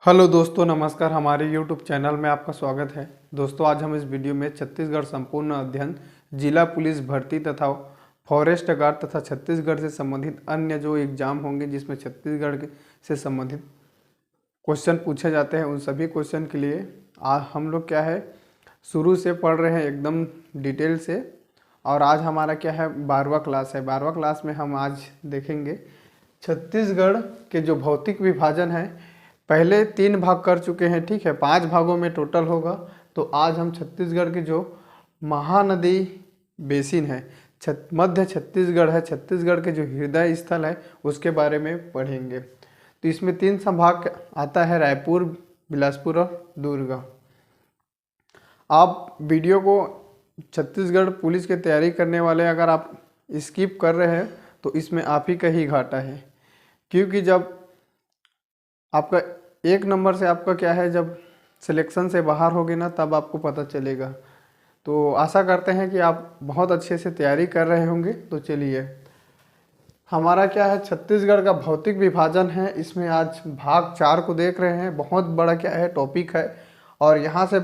Hello दोस्तों, नमस्कार। हमारे यूट्यूब चैनल में आपका स्वागत है। दोस्तों, आज हम इस वीडियो में छत्तीसगढ़ संपूर्ण अध्ययन, जिला पुलिस भर्ती तथा फॉरेस्ट गार्ड तथा छत्तीसगढ़ से संबंधित अन्य जो एग्जाम होंगे जिसमें छत्तीसगढ़ से संबंधित क्वेश्चन पूछे जाते हैं, उन सभी क्वेश्चन के लिए हम लोग क्या है शुरू से पढ़ रहे हैं एकदम डिटेल से। और आज हमारा क्या है 12वां क्लास है। 12वां क्लास में हम आज देखेंगे छत्तीसगढ़ के जो भौतिक विभाजन है। पहले 3 भाग कर चुके हैं, ठीक है, 5 भागों में टोटल होगा। तो आज हम छत्तीसगढ़ की जो महानदी बेसिन है, मध्य छत्तीसगढ़ है, छत्तीसगढ़ के जो हृदय स्थल है उसके बारे में पढ़ेंगे। तो इसमें 3 संभाग आता है, रायपुर, बिलासपुर और दुर्ग। आप वीडियो को छत्तीसगढ़ पुलिस की तैयारी करने वाले अगर आप स्किप कर रहे हैं तो इसमें आप ही का ही घाटा है, क्योंकि जब आपका 1 नंबर से आपका क्या है जब सिलेक्शन से बाहर होगे ना तब आपको पता चलेगा। तो आशा करते हैं कि आप बहुत अच्छे से तैयारी कर रहे होंगे। तो चलिए, हमारा क्या है छत्तीसगढ़ का भौतिक विभाजन है। इसमें आज भाग 4 को देख रहे हैं। बहुत बड़ा क्या है टॉपिक है और यहाँ से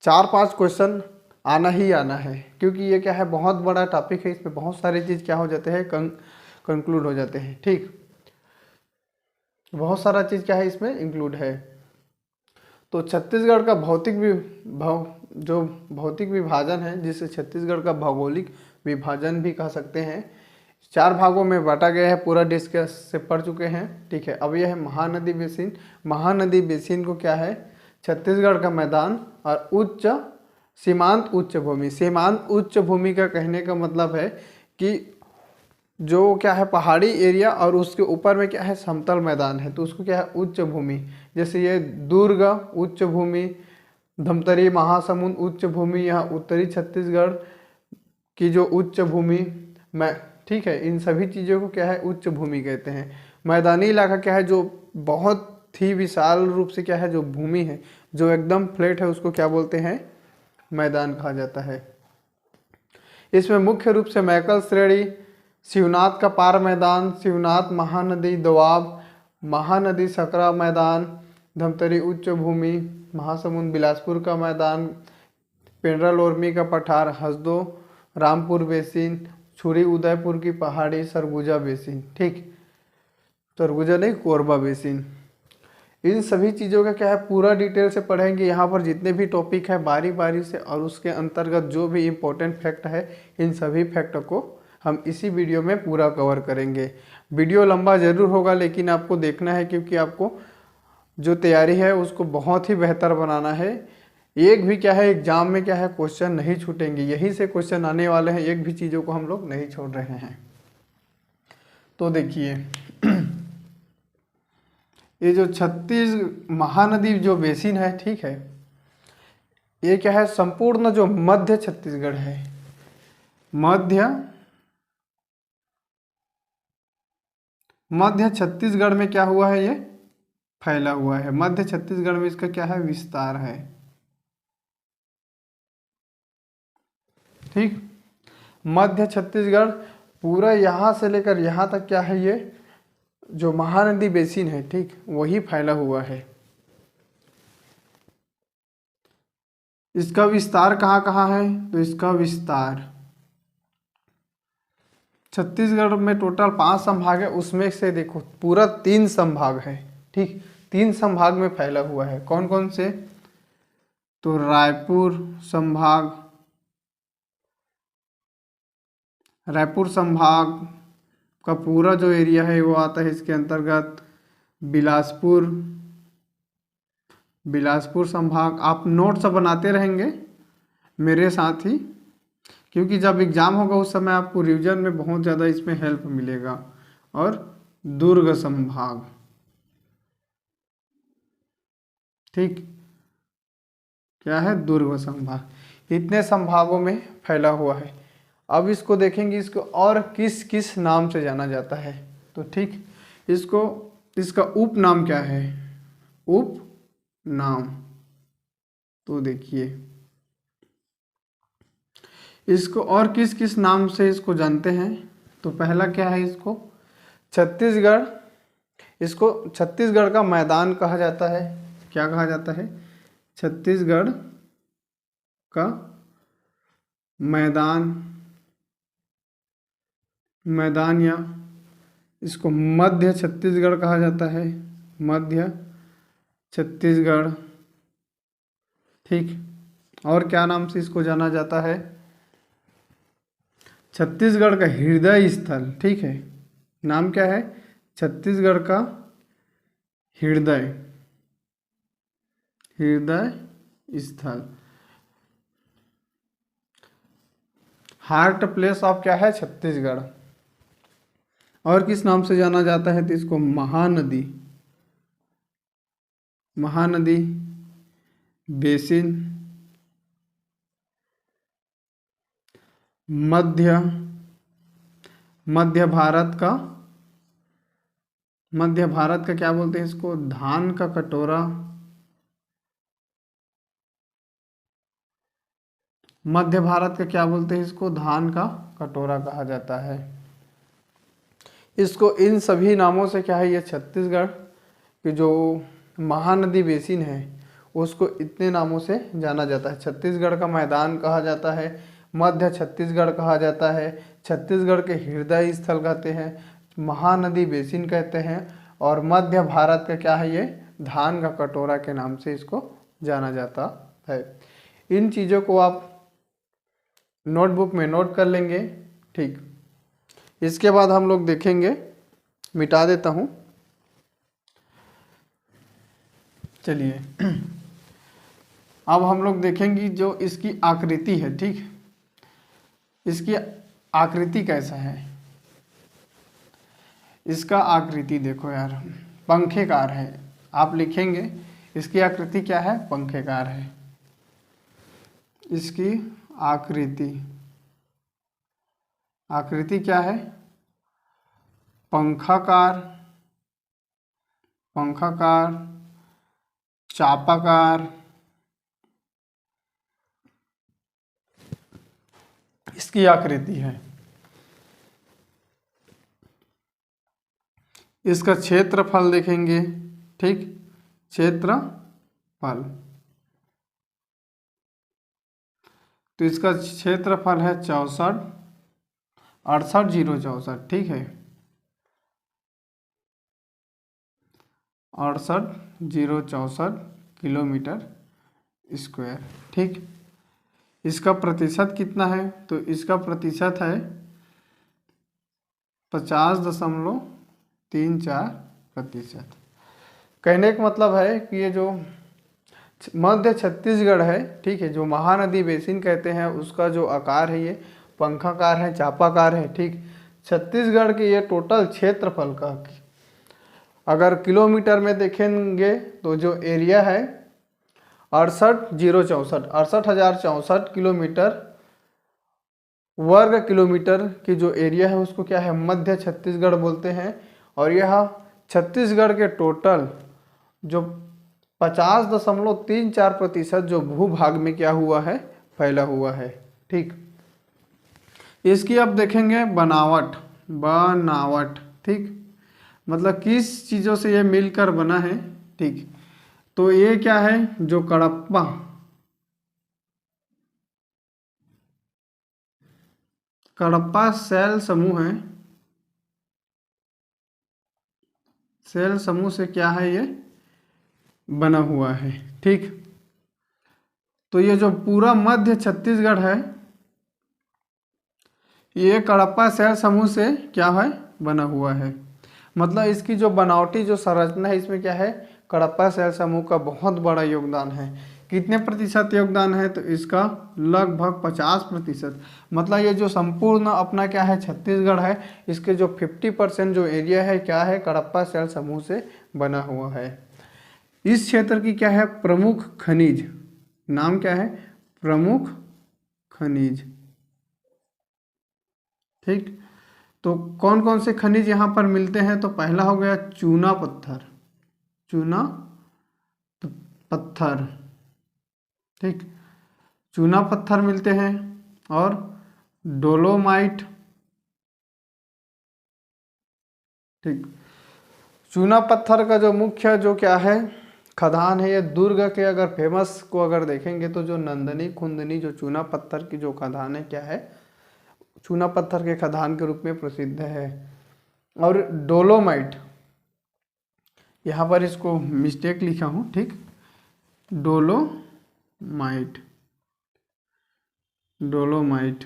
4-5 क्वेश्चन आना ही आना है, क्योंकि ये क्या है बहुत बड़ा टॉपिक है। इसमें बहुत सारी चीज़ क्या हो जाते हैं कंक्लूड हो जाते हैं, ठीक। बहुत सारा चीज़ क्या है इसमें इंक्लूड है। तो छत्तीसगढ़ का भौतिक विभाजन है, जिसे छत्तीसगढ़ का भौगोलिक विभाजन भी कह सकते हैं, 4 भागों में बांटा गया है। पूरा डिस्कस से पढ़ चुके हैं, ठीक है। अब यह है महानदी बेसिन। महानदी बेसिन को क्या है छत्तीसगढ़ का मैदान और सीमांत उच्च भूमि। सीमांत उच्च भूमि का कहने का मतलब है कि जो क्या है पहाड़ी एरिया और उसके ऊपर में क्या है समतल मैदान है, तो उसको क्या है उच्च भूमि। जैसे ये दुर्ग उच्च भूमि, धमतरी महासमुंद उच्च भूमि, यहाँ उत्तरी छत्तीसगढ़ की जो उच्च भूमि मैं, ठीक है, इन सभी चीज़ों को क्या है उच्च भूमि कहते हैं। मैदानी इलाका क्या है जो बहुत ही विशाल रूप से क्या है जो भूमि है, जो एकदम फ्लैट है, उसको क्या बोलते हैं मैदान कहा जाता है। इसमें मुख्य रूप से मैकल श्रेणी, शिवनाथ का पार मैदान, शिवनाथ महानदी दोआब, महानदी सकरा मैदान, धमतरी उच्च भूमि, महासमुंद बिलासपुर का मैदान, पेंड्रा लोरमी का पठार, हसदो रामपुर बेसिन, छुरी उदयपुर की पहाड़ी, सरगुजा बेसिन, ठीक, सरगुजा नहीं कोरबा बेसिन। इन सभी चीज़ों का क्या है पूरा डिटेल से पढ़ेंगे। यहाँ पर जितने भी टॉपिक है बारी बारी से, और उसके अंतर्गत जो भी इम्पोर्टेंट फैक्ट है इन सभी फैक्ट को हम इसी वीडियो में पूरा कवर करेंगे। वीडियो लंबा ज़रूर होगा, लेकिन आपको देखना है, क्योंकि आपको जो तैयारी है उसको बहुत ही बेहतर बनाना है। एक भी क्या है एग्जाम में क्या है क्वेश्चन नहीं छूटेंगे, यहीं से क्वेश्चन आने वाले हैं। एक भी चीज़ों को हम लोग नहीं छोड़ रहे हैं। तो देखिए ये जो छत्तीस महानदी जो बेसिन है, ठीक है, ये क्या है संपूर्ण जो मध्य छत्तीसगढ़ है, मध्य छत्तीसगढ़ में क्या हुआ है ये फैला हुआ है। मध्य छत्तीसगढ़ में इसका क्या है विस्तार है, ठीक। मध्य छत्तीसगढ़ पूरा यहाँ से लेकर यहाँ तक क्या है ये जो महानदी बेसिन है, ठीक, वही फैला हुआ है। इसका विस्तार कहाँ कहाँ है, तो इसका विस्तार छत्तीसगढ़ में टोटल 5 संभाग है, उसमें से देखो पूरा 3 संभाग है, ठीक, 3 संभाग में फैला हुआ है। कौन कौन से, तो रायपुर संभाग का पूरा जो एरिया है वो आता है इसके अंतर्गत। बिलासपुर संभाग। आप नोट्स बनाते रहेंगे मेरे साथ ही, क्योंकि जब एग्ज़ाम होगा उस समय आपको रिवीजन में बहुत ज़्यादा इसमें हेल्प मिलेगा। और दुर्ग संभाग, ठीक, क्या है दुर्ग संभाग। इतने संभागों में फैला हुआ है। अब इसको देखेंगे, इसको और किस किस नाम से जाना जाता है, तो ठीक, इसका उपनाम क्या है, उपनाम। तो देखिए इसको और किस किस नाम से इसको जानते हैं। तो पहला क्या है, इसको छत्तीसगढ़ इसको छत्तीसगढ़ का मैदान कहा जाता है। क्या कहा जाता है? छत्तीसगढ़ का मैदान, मैदान या इसको मध्य छत्तीसगढ़ कहा जाता है, मध्य छत्तीसगढ़। ठीक, और क्या नाम से इसको जाना जाता है? छत्तीसगढ़ का हृदय स्थल। ठीक है, नाम क्या है? छत्तीसगढ़ का हृदय, हृदय स्थल, हार्ट प्लेस ऑफ क्या है? छत्तीसगढ़। और किस नाम से जाना जाता है? तो इसको महानदी, महानदी बेसिन, मध्य, मध्य भारत का, मध्य भारत का क्या बोलते हैं इसको? धान का कटोरा, मध्य भारत का क्या बोलते हैं इसको? धान का कटोरा कहा जाता है। इसको इन सभी नामों से क्या है, ये छत्तीसगढ़ की जो महानदी बेसिन है उसको इतने नामों से जाना जाता है। छत्तीसगढ़ का मैदान कहा जाता है, मध्य छत्तीसगढ़ कहा जाता है, छत्तीसगढ़ के हृदय स्थल कहते हैं, महानदी बेसिन कहते हैं, और मध्य भारत का क्या है, ये धान का कटोरा के नाम से इसको जाना जाता है। इन चीज़ों को आप नोटबुक में नोट कर लेंगे। ठीक, इसके बाद हम लोग देखेंगे, मिटा देता हूँ। चलिए अब हम लोग देखेंगे जो इसकी आकृति है। ठीक, इसकी आकृति कैसा है? इसका आकृति देखो यार, पंखेकार है। आप लिखेंगे इसकी आकृति क्या है? पंखेकार है। इसकी आकृति, आकृति क्या है? पंखाकार, पंखाकार, चापाकार, इसकी आकृति है। इसका क्षेत्रफल देखेंगे। ठीक, क्षेत्रफल, तो इसका क्षेत्रफल है 68,064। ठीक है, 68,064 किलोमीटर स्क्वायर। ठीक, इसका प्रतिशत कितना है? तो इसका प्रतिशत है 50.34%। कहने का मतलब है कि ये जो मध्य छत्तीसगढ़ है, ठीक है, जो महानदी बेसिन कहते हैं, उसका जो आकार है ये पंखाकार है, चापाकार है। ठीक, छत्तीसगढ़ के ये टोटल क्षेत्रफल का अगर किलोमीटर में देखेंगे तो जो एरिया है 68,064 किलोमीटर वर्ग किलोमीटर की जो एरिया है उसको क्या है? मध्य छत्तीसगढ़ बोलते हैं। और यह छत्तीसगढ़ के टोटल जो 50.34% जो भूभाग में क्या हुआ है? फैला हुआ है। ठीक, इसकी अब देखेंगे बनावट, बनावट। ठीक, मतलब किस चीज़ों से ये मिलकर बना है। ठीक, तो ये क्या है? जो कडप्पा, कडप्पा सेल समूह है, सेल समूह से क्या है? ये बना हुआ है। ठीक, तो ये जो पूरा मध्य छत्तीसगढ़ है ये कडप्पा सेल समूह से क्या है? बना हुआ है। मतलब इसकी जो बनावटी जो संरचना है इसमें क्या है? कडप्पा सेल समूह का बहुत बड़ा योगदान है। कितने प्रतिशत योगदान है? तो इसका लगभग 50%। मतलब ये जो संपूर्ण अपना क्या है? छत्तीसगढ़ है, इसके जो 50% जो एरिया है क्या है? कडप्पा सेल समूह से बना हुआ है। इस क्षेत्र की क्या है? प्रमुख खनिज, नाम क्या है? प्रमुख खनिज। ठीक, तो कौन कौन से खनिज यहाँ पर मिलते हैं? तो पहला हो गया चूना पत्थर, चूना पत्थर। ठीक, चूना पत्थर मिलते हैं, और डोलोमाइट। ठीक, चूना पत्थर का जो मुख्य जो क्या है खदान है, ये दुर्ग के अगर फेमस को अगर देखेंगे तो जो नंदनी खुंदनी जो चूना पत्थर की जो खदान है क्या है, चूना पत्थर के खदान के रूप में प्रसिद्ध है। और डोलोमाइट, यहाँ पर इसको मिस्टेक लिखा हूँ, ठीक, डोलोमाइट, डोलोमाइट,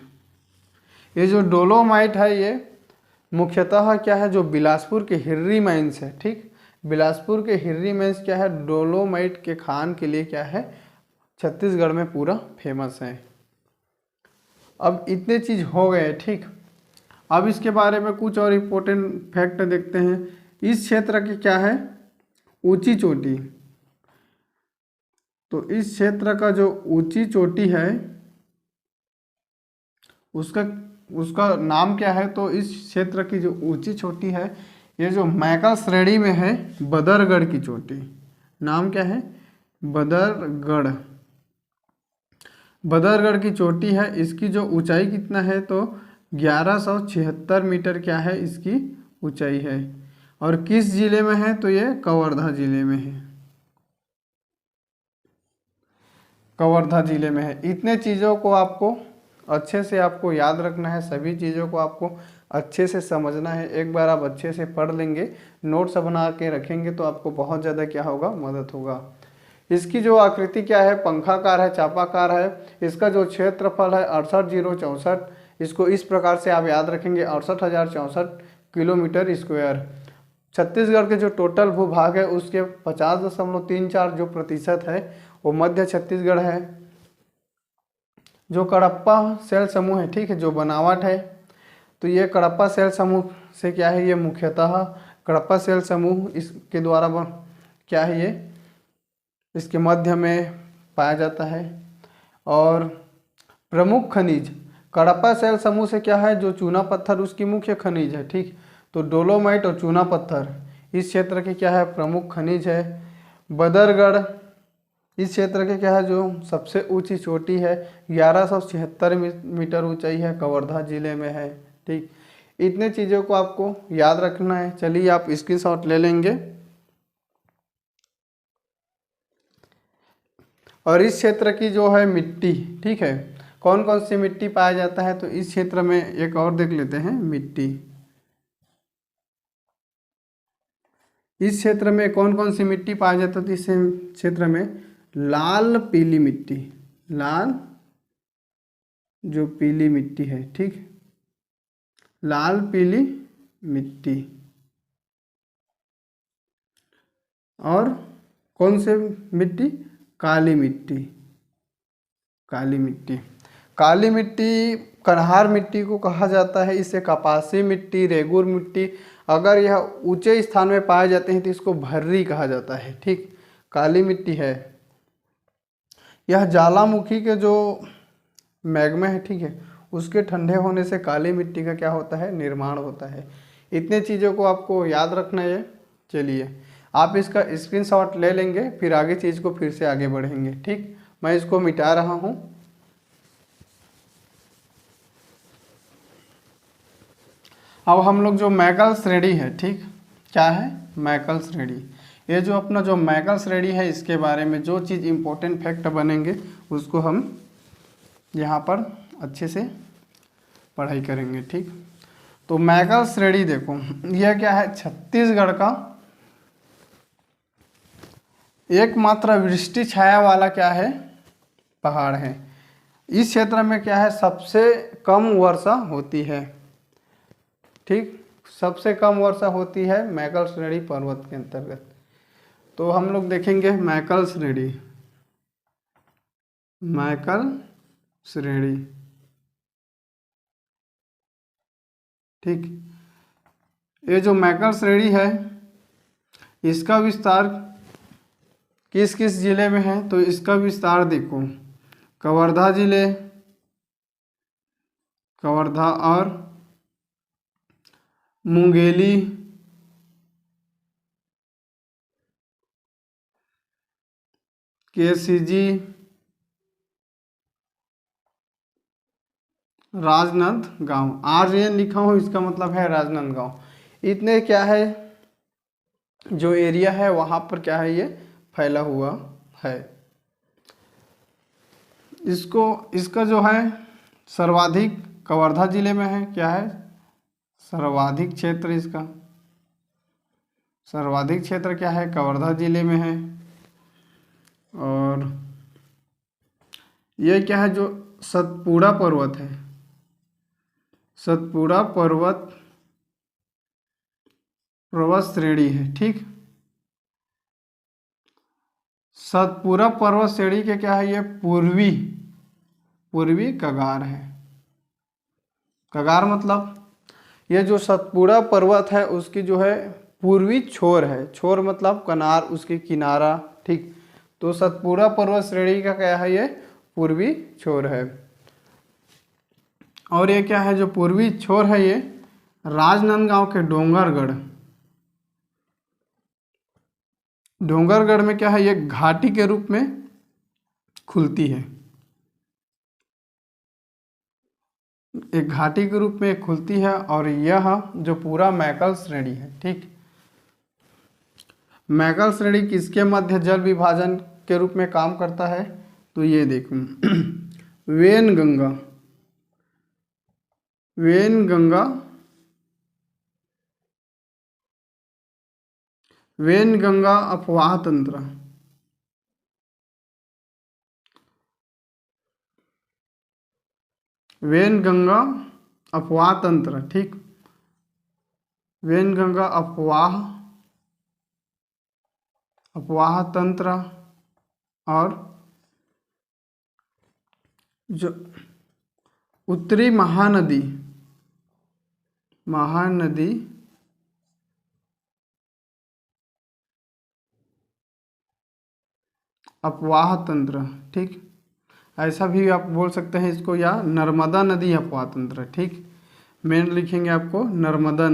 ये जो डोलोमाइट है ये मुख्यतः क्या है, जो बिलासपुर के हिर्री माइंस है, ठीक, बिलासपुर के हिर्री माइंस क्या है, डोलोमाइट के खान के लिए क्या है, छत्तीसगढ़ में पूरा फेमस है। अब इतने चीज हो गए, ठीक। अब इसके बारे में कुछ और इम्पोर्टेंट फैक्ट देखते हैं। इस क्षेत्र की क्या है, ऊंची चोटी, तो इस क्षेत्र का जो ऊंची चोटी है उसका उसका नाम क्या है, तो इस क्षेत्र की जो ऊंची चोटी है ये जो मैकल श्रेणी में है, बदरगढ़ की चोटी, नाम क्या है, बदरगढ़, बदरगढ़ की चोटी है। इसकी जो ऊंचाई कितना है, तो 1176 मीटर क्या है इसकी ऊंचाई है। और किस जिले में है, तो ये कवर्धा जिले में है, कवर्धा जिले में है। इतने चीज़ों को आपको अच्छे से आपको याद रखना है, सभी चीज़ों को आपको अच्छे से समझना है। एक बार आप अच्छे से पढ़ लेंगे, नोट्स बना के रखेंगे तो आपको बहुत ज़्यादा क्या होगा, मदद होगा। इसकी जो आकृति क्या है, पंखाकार है, चापाकार है। इसका जो क्षेत्रफल है 68,064, इसको इस प्रकार से आप याद रखेंगे, 68,064 किलोमीटर स्क्वायर। छत्तीसगढ़ के जो टोटल भूभाग है उसके 50.34 जो प्रतिशत है वो मध्य छत्तीसगढ़ है। जो कडप्पा सेल समूह है, ठीक है, जो बनावट है, तो ये कडप्पा सेल समूह से क्या है, ये मुख्यतः कडप्पा सेल समूह इसके द्वारा क्या है, ये इसके मध्य में पाया जाता है। और प्रमुख खनिज, कडप्पा सेल समूह से क्या है, जो चूना पत्थर उसकी मुख्य खनिज है, ठीक, तो डोलोमाइट और चूना पत्थर इस क्षेत्र के क्या है, प्रमुख खनिज है। बदरगढ़ इस क्षेत्र के क्या है, जो सबसे ऊंची चोटी है, 1176 मीटर ऊंचाई है, कवर्धा जिले में है, ठीक। इतने चीज़ों को आपको याद रखना है। चलिए आप स्क्रीनशॉट ले लेंगे। और इस क्षेत्र की जो है मिट्टी, ठीक है, कौन कौन सी मिट्टी पाया जाता है, तो इस क्षेत्र में एक और देख लेते हैं मिट्टी। इस क्षेत्र में कौन कौन सी मिट्टी पाया जाता है, तो इस क्षेत्र में लाल पीली मिट्टी, लाल जो पीली मिट्टी है, ठीक, लाल पीली मिट्टी। और कौन से मिट्टी, काली मिट्टी, काली मिट्टी, काली मिट्टी कन्हार मिट्टी को कहा जाता है। इसे कपासी मिट्टी, रेगुर मिट्टी, अगर यह ऊंचे स्थान में पाए जाते हैं तो इसको भर्री कहा जाता है, ठीक, काली मिट्टी है। यह ज्वालामुखी के जो मैग्मा है, ठीक है, उसके ठंडे होने से काली मिट्टी का क्या होता है, निर्माण होता है। इतने चीज़ों को आपको याद रखना है। चलिए आप इसका स्क्रीनशॉट ले लेंगे, फिर आगे चीज़ को फिर से आगे बढ़ेंगे, ठीक। मैं इसको मिटा रहा हूँ। अब हम लोग जो मैकल श्रेणी है, ठीक, क्या है, मैकल श्रेणी, ये जो अपना जो मैकल श्रेणी है इसके बारे में जो चीज़ इम्पोर्टेंट फैक्ट बनेंगे उसको हम यहाँ पर अच्छे से पढ़ाई करेंगे, ठीक। तो मैकल श्रेणी देखो, यह क्या है, छत्तीसगढ़ का एकमात्र वृष्टि छाया वाला क्या है, पहाड़ है। इस क्षेत्र में क्या है, सबसे कम वर्षा होती है, ठीक, सबसे कम वर्षा होती है मैकल श्रेणी पर्वत के अंतर्गत। तो हम लोग देखेंगे मैकल श्रेणी, मैकल श्रेणी, ठीक। ये जो मैकल श्रेणी है इसका विस्तार किस किस जिले में है, तो इसका विस्तार देखो, कवर्धा जिले, कवर्धा और मुंगेली, केसीजी, राजनांदगांव, आर्यन लिखा हूँ इसका मतलब है राजनांदगांव। इतने क्या है, जो एरिया है वहाँ पर क्या है, ये फैला हुआ है। इसका जो है सर्वाधिक कवर्धा जिले में है। क्या है? सर्वाधिक क्षेत्र इसका, सर्वाधिक क्षेत्र क्या है? कवर्धा जिले में है। और ये क्या है? जो सतपुड़ा पर्वत है, सतपुड़ा पर्वत श्रेणी है। ठीक, सतपुड़ा पर्वत श्रेणी के क्या है, ये पूर्वी कगार है। कगार मतलब ये जो सतपुड़ा पर्वत है उसकी जो है पूर्वी छोर है। छोर मतलब किनार, उसकी किनारा। ठीक, तो सतपुड़ा पर्वत श्रेणी का क्या है, ये पूर्वी छोर है। और ये क्या है, जो पूर्वी छोर है, ये राजनांदगांव के डोंगरगढ़ में क्या है, ये घाटी के रूप में खुलती है। एक घाटी के रूप में खुलती है। और यह जो पूरा मैकल श्रेणी है, ठीक, मैकल श्रेणी किसके मध्य जल विभाजन के रूप में काम करता है? तो ये देखो वेनगंगा अफवाह तंत्र, वेनगंगा अफवाह तंत्र। ठीक, वेनगंगा अफवाह तंत्र। और जो उत्तरी महानदी अफवाह तंत्र। ठीक, ऐसा भी आप बोल सकते हैं इसको, या नर्मदा नदी अफवाह तंत्र। ठीक, मेन लिखेंगे आपको नर्मदा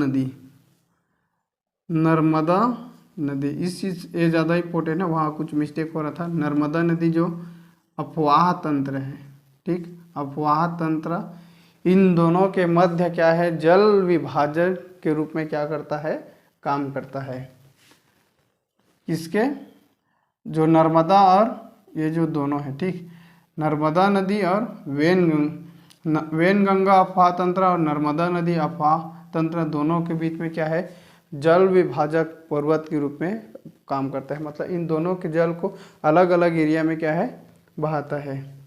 नदी, इस चीज़ ये ज़्यादा इंपॉर्टेंट है, वहाँ कुछ मिस्टेक हो रहा था। नर्मदा नदी जो अफवाह तंत्र है। ठीक, अफवाह तंत्र इन दोनों के मध्य क्या है, जल विभाजन के रूप में क्या करता है, काम करता है। किसके? जो नर्मदा और ये जो दोनों है। ठीक, नर्मदा नदी और वेनगंगा अफवाह तंत्र और नर्मदा नदी अफवाह तंत्र दोनों के बीच में क्या है, जल विभाजक पर्वत के रूप में काम करता है। मतलब इन दोनों के जल को अलग अलग एरिया में क्या है, बहाता है।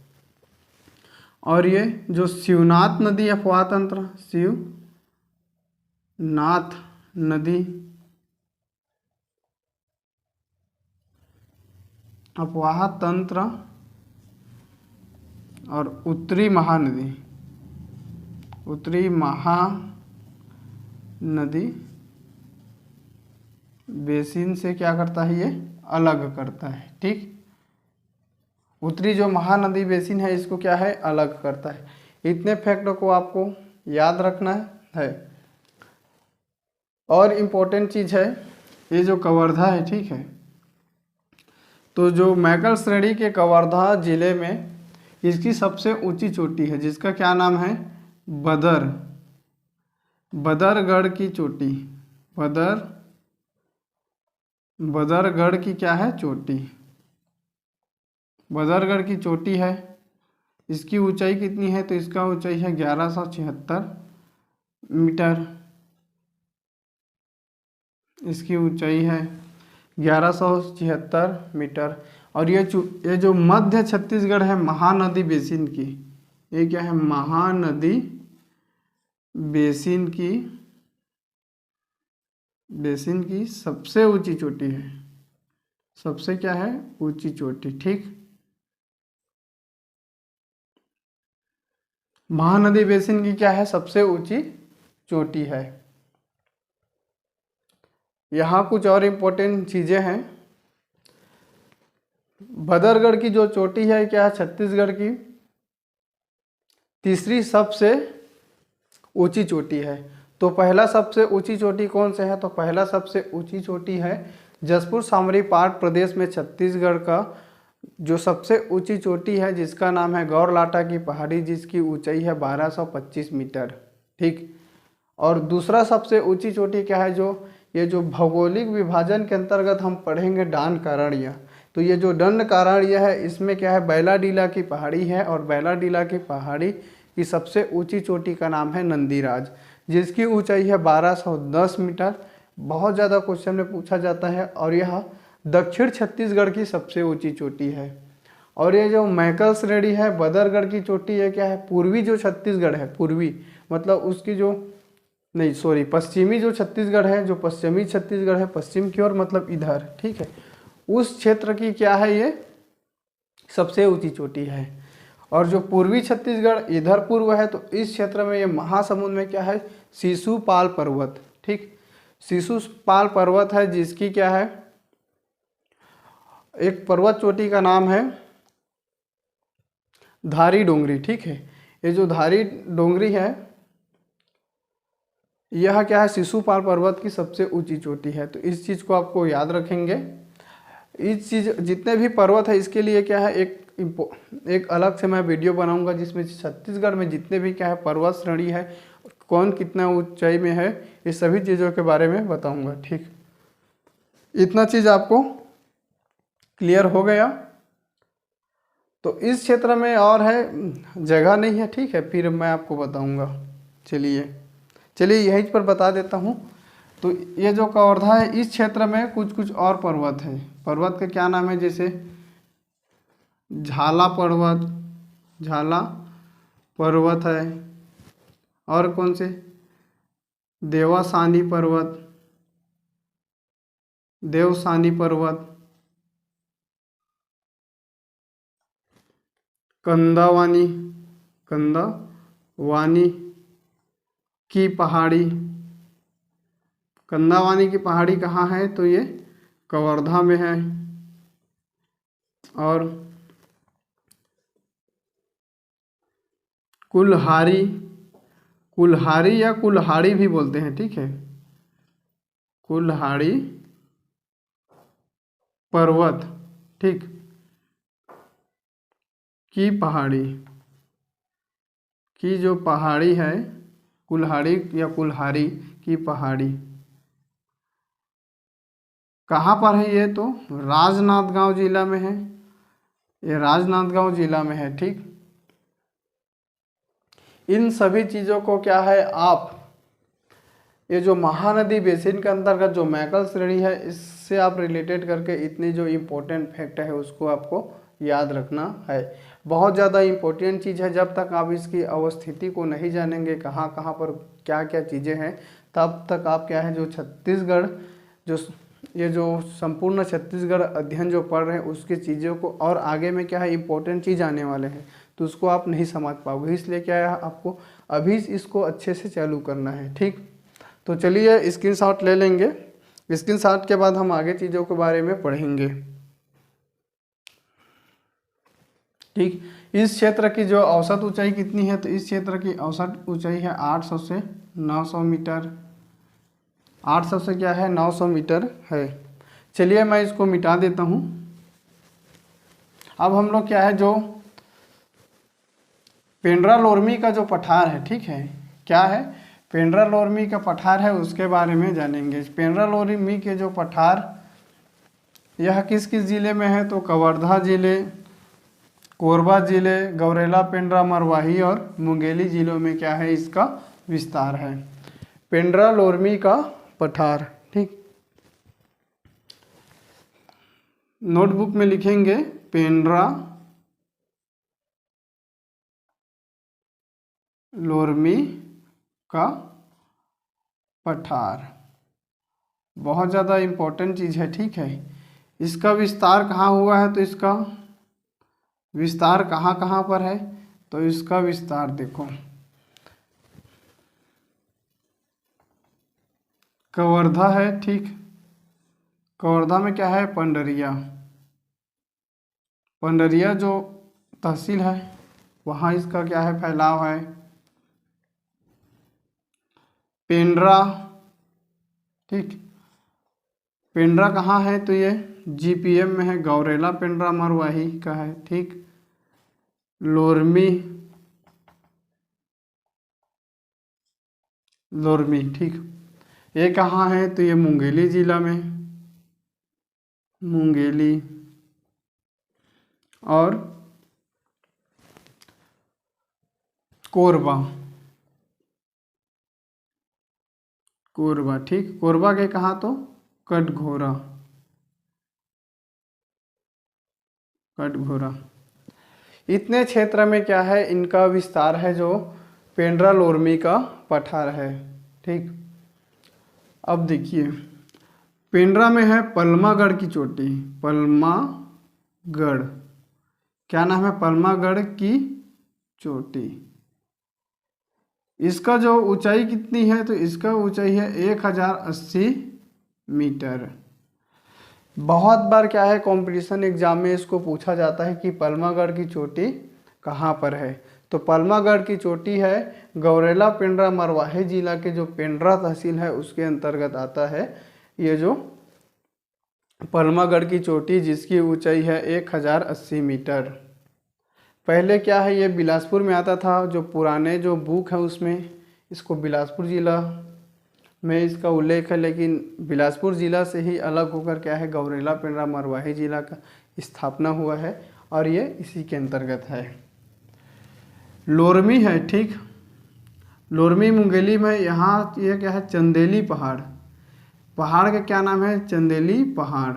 और ये जो शिवनाथ नदी अफवाह तंत्र, शिवनाथ नदी अफवाह तंत्र और उत्तरी महानदी बेसिन से क्या करता है, ये अलग करता है। ठीक, उत्तरी जो महानदी बेसिन है इसको क्या है, अलग करता है। इतने फैक्टों को आपको याद रखना है। और इम्पोर्टेंट चीज़ है ये जो कवर्धा है। ठीक है, तो जो मैकल श्रेणी के कवर्धा जिले में इसकी सबसे ऊंची चोटी है, जिसका क्या नाम है, बदरगढ़ की चोटी। बदरगढ़ की क्या है, चोटी। बदरगढ़ की चोटी है। इसकी ऊंचाई कितनी है? तो इसका ऊंचाई है 1176 मीटर। इसकी ऊंचाई है 1176 मीटर। और ये जो मध्य छत्तीसगढ़ है महानदी बेसिन की, ये क्या है, महानदी बेसिन की सबसे ऊंची चोटी है। सबसे क्या है, ऊंची चोटी। ठीक, महानदी बेसिन की क्या है, सबसे ऊंची चोटी है। यहाँ कुछ और इम्पोर्टेंट चीजें हैं। बदरगढ़ की जो चोटी है क्या है, छत्तीसगढ़ की तीसरी सबसे ऊंची चोटी है। तो पहला सबसे ऊंची चोटी कौन से है? तो पहला सबसे ऊंची चोटी है जसपुर सामरी पाट प्रदेश में छत्तीसगढ़ का जो सबसे ऊंची चोटी है, जिसका नाम है गौरलाटा की पहाड़ी, जिसकी ऊंचाई है 1225 मीटर। ठीक, और दूसरा सबसे ऊंची चोटी क्या है, जो ये जो भौगोलिक विभाजन के अंतर्गत हम पढ़ेंगे डांडकारण्य। तो ये जो दंडकारण्य है इसमें क्या है, बैलाडीला की पहाड़ी है और बैलाडीला की पहाड़ी की सबसे ऊंची चोटी का नाम है नंदीराज, जिसकी ऊंचाई है 1210 मीटर। बहुत ज़्यादा क्वेश्चन में पूछा जाता है और यह दक्षिण छत्तीसगढ़ की सबसे ऊंची चोटी है। और ये जो मैकल श्रेणी है बदरगढ़ की चोटी, ये क्या है, पूर्वी जो छत्तीसगढ़ है, पूर्वी मतलब उसकी जो नहीं सॉरी पश्चिमी जो छत्तीसगढ़ है, जो पश्चिमी छत्तीसगढ़ है पश्चिम की ओर मतलब इधर, ठीक है, उस क्षेत्र की क्या है, ये सबसे ऊंची चोटी है। और जो पूर्वी छत्तीसगढ़ इधर पूर्व है, तो इस क्षेत्र में ये महासमुंद में क्या है, शिशुपाल पर्वत, ठीक, शिशुपाल पर्वत है, जिसकी क्या है, एक पर्वत चोटी का नाम है धारी डोंगरी, ठीक है। ये जो धारी डोंगरी है यह क्या है, शिशुपाल पर्वत की सबसे ऊंची चोटी है। तो इस चीज़ को आपको याद रखेंगे। इस चीज़ जितने भी पर्वत है इसके लिए क्या है, एक अलग से मैं वीडियो बनाऊंगा जिसमें छत्तीसगढ़ में जितने भी क्या है पर्वत श्रेणी है, कौन कितना ऊंचाई में है, ये सभी चीज़ों के बारे में बताऊंगा, ठीक। इतना चीज़ आपको क्लियर हो गया। तो इस क्षेत्र में और है जगह नहीं है, ठीक है, फिर मैं आपको बताऊंगा। चलिए यहीं पर बता देता हूँ। तो ये जो कवर्धा है इस क्षेत्र में कुछ कुछ और पर्वत है। पर्वत का क्या नाम है, जैसे झाला पर्वत है, और कौन से, देवसानी पर्वत, कंदावानी की पहाड़ी। कंदावानी की पहाड़ी कहाँ है, तो ये कवर्धा में है। और कुल्हारी या कुल्हाड़ी भी बोलते हैं, ठीक है, कुल्हाड़ी पर्वत, ठीक, की पहाड़ी की जो पहाड़ी है, कुल्हाड़ी या कुल्हारी की पहाड़ी कहाँ पर है, ये तो राजनांदगांव जिला में है। ये राजनांदगांव जिला में है, ठीक। इन सभी चीज़ों को क्या है, आप ये जो महानदी बेसिन के अंतर्गत जो मैकल श्रेणी है इससे आप रिलेटेड करके इतनी जो इम्पोर्टेंट फैक्ट है उसको आपको याद रखना है। बहुत ज़्यादा इम्पोर्टेंट चीज़ है। जब तक आप इसकी अवस्थिति को नहीं जानेंगे, कहाँ कहाँ पर क्या क्या चीज़ें हैं, तब तक आप क्या है, जो छत्तीसगढ़ जो ये जो संपूर्ण छत्तीसगढ़ अध्ययन जो पढ़ रहे हैं उसकी चीज़ों को, और आगे में क्या है इम्पोर्टेंट चीज़ आने वाले हैं तो उसको आप नहीं समझ पाओगे। इसलिए क्या है, आपको अभी इसको अच्छे से चालू करना है, ठीक। तो चलिए स्क्रीनशॉट ले लेंगे। स्क्रीनशॉट के बाद हम आगे चीज़ों के बारे में पढ़ेंगे, ठीक। इस क्षेत्र की जो औसत ऊंचाई कितनी है, तो इस क्षेत्र की औसत ऊंचाई है 800 से 900 मीटर। 800 से क्या है, 900 मीटर है। चलिए मैं इसको मिटा देता हूँ। अब हम लोग क्या है, जो पेंड्रा लोरमी का जो पठार है, ठीक है, क्या है, पेंड्रा लोरमी का पठार है, उसके बारे में जानेंगे। पेंड्रा लोरमी के जो पठार यह किस किस जिले में है, तो कवर्धा जिले, कोरबा जिले, गौरेला, पेंड्रा, मरवाही और मुंगेली जिलों में क्या है, इसका विस्तार है। पेंड्रा लोरमी का पठार, ठीक। नोटबुक में लिखेंगे पेंड्रा लोरमी का पठार, बहुत ज़्यादा इम्पोर्टेंट चीज़ है, ठीक है। इसका विस्तार कहाँ हुआ है, तो इसका विस्तार कहाँ कहाँ पर है, तो इसका विस्तार देखो, कवर्धा है, ठीक। कवर्धा में क्या है, पंडरिया जो तहसील है वहाँ इसका क्या है, फैलाव है। पेंड्रा, ठीक, पेंड्रा कहाँ है, तो ये जीपीएम में है, गौरेला पेंड्रा मरवाही का है, ठीक। लोरमी, ठीक। ये कहाँ है? तो ये मुंगेली जिला में, मुंगेली। और कोरबा, कोरबा, ठीक। कोरबा के कहाँ? तो कटघोरा, कटघोरा। इतने क्षेत्र में क्या है, इनका विस्तार है जो पेंड्रा लोरमी का पठार है, ठीक। अब देखिए, पेंड्रा में है पलमागढ़ की चोटी, पलमागढ़, क्या नाम है? पलमागढ़ की चोटी। इसका जो ऊंचाई कितनी है? तो इसका ऊंचाई है 1080 मीटर। बहुत बार क्या है, कंपटीशन एग्जाम में इसको पूछा जाता है कि पलमागढ़ की चोटी कहाँ पर है। तो पलमागढ़ की चोटी है गौरेला पेंड्रा मरवाही जिला के जो पेंड्रा तहसील है उसके अंतर्गत आता है ये जो पलमागढ़ की चोटी, जिसकी ऊंचाई है 1080 मीटर। पहले क्या है, ये बिलासपुर में आता था। जो पुराने जो बुक है उसमें इसको बिलासपुर जिला में इसका उल्लेख है, लेकिन बिलासपुर जिला से ही अलग होकर क्या है, गौरेला पेंड्रा मरवाही जिला का स्थापना हुआ है और ये इसी के अंतर्गत है। लोरमी है, ठीक। लोरमी मुंगेली में, यहाँ ये क्या है, चंदेली पहाड़, पहाड़ का क्या नाम है? चंदेली पहाड़।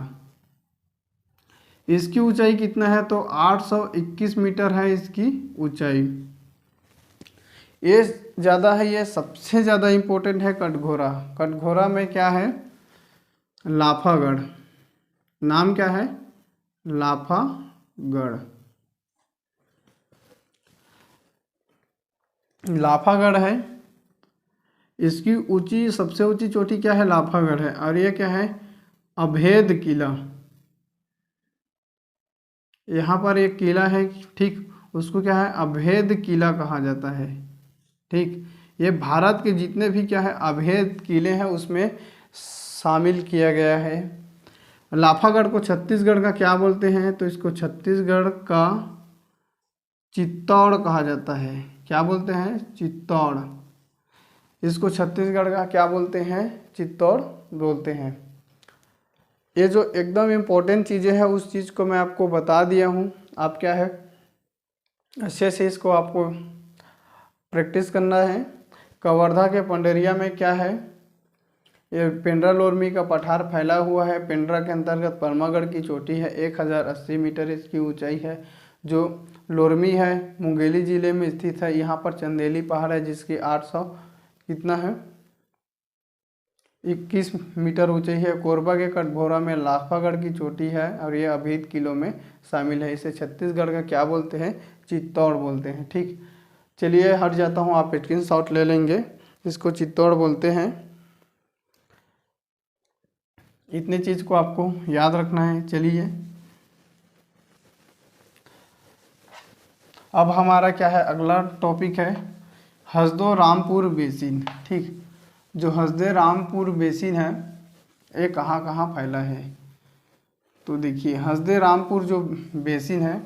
इसकी ऊंचाई कितना है? तो 821 मीटर है इसकी ऊंचाई। ये ज़्यादा है, ये सबसे ज़्यादा इम्पोर्टेंट है कटघोरा। कटघोरा में क्या है? लाफागढ़, नाम क्या है? लाफागढ़, लाफागढ़ है। इसकी ऊंची, सबसे ऊंची चोटी क्या है? लाफागढ़ है। और ये क्या है? अभेद किला, यहाँ पर एक किला है, ठीक, उसको क्या है? अभेद किला कहा जाता है, ठीक। ये भारत के जितने भी क्या है अभेद किले हैं उसमें शामिल किया गया है। लाफागढ़ को छत्तीसगढ़ का क्या बोलते हैं? तो इसको छत्तीसगढ़ का चित्तौड़ कहा जाता है। क्या बोलते हैं? चित्तौड़। इसको छत्तीसगढ़ का क्या बोलते हैं? चित्तौड़ बोलते हैं। ये जो एकदम इम्पोर्टेंट चीज़ें हैं उस चीज़ को मैं आपको बता दिया हूँ। आप क्या है, अच्छे से इसको आपको प्रैक्टिस करना है। कवर्धा के पंडरिया में क्या है, ये पेंड्रा लोरमी का पठार फैला हुआ है। पेंड्रा के अंतर्गत पलमागढ़ की चोटी है, 1080 मीटर इसकी ऊंचाई है। जो लोरमी है मुंगेली जिले में स्थित है। यहाँ पर चंदेली पहाड़ है जिसकी 800 कितना है 21 मीटर ऊंचाई है। कोरबा के कटघोरा में लाफागढ़ की चोटी है और ये अभेद किलों में शामिल है। इसे छत्तीसगढ़ का क्या बोलते हैं? चित्तौड़ बोलते हैं, ठीक। चलिए हट जाता हूँ, आप स्क्रीनशॉट ले लेंगे। इसको चित्तौड़ बोलते हैं। इतनी चीज़ को आपको याद रखना है। चलिए अब हमारा क्या है, अगला टॉपिक है हसदो रामपुर बेसिन, ठीक। जो हसदे रामपुर बेसिन है ये कहाँ कहाँ फैला है? तो देखिए, हसदे रामपुर जो बेसिन है,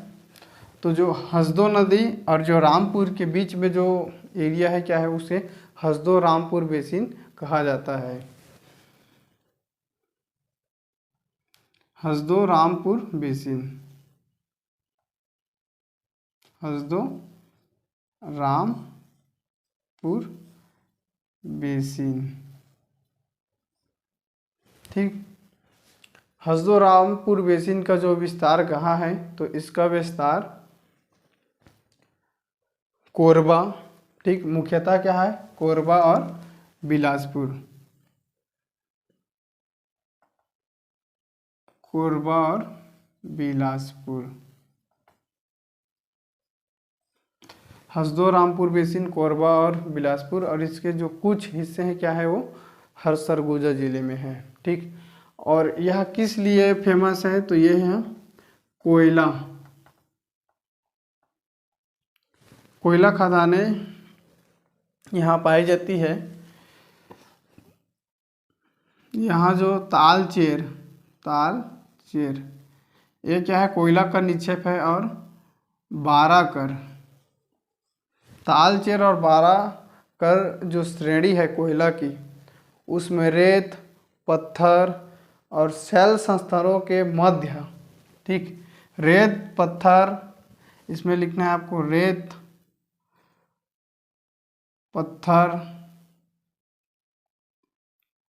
तो जो हसदो नदी और जो रामपुर के बीच में जो एरिया है क्या है, उसे हसदो रामपुर बेसिन कहा जाता है। हसदो रामपुर बेसिन, हसदो रामपुर बेसिन, ठीक। हसदो रामपुर बेसिन का जो विस्तार कहाँ है? तो इसका विस्तार कोरबा, ठीक। मुख्यतः क्या है? कोरबा और बिलासपुर, कोरबा और बिलासपुर। हसदो रामपुर बेसिन, कोरबा और बिलासपुर, और इसके जो कुछ हिस्से हैं क्या है, वो हर सरगुजा जिले में है, ठीक। और यह किस लिए फेमस है? तो ये है कोयला, कोयला खदानें यहाँ पाई जाती है। यहाँ जो तालचेर, तालचेर, ये क्या है? कोयला का निक्षेप है। और बाराकर, तालचेर और बाराकर जो श्रेणी है कोयला की, उसमें रेत, पत्थर और शैल संस्तरों के मध्य, ठीक, रेत पत्थर, इसमें लिखना है आपको रेत पत्थर,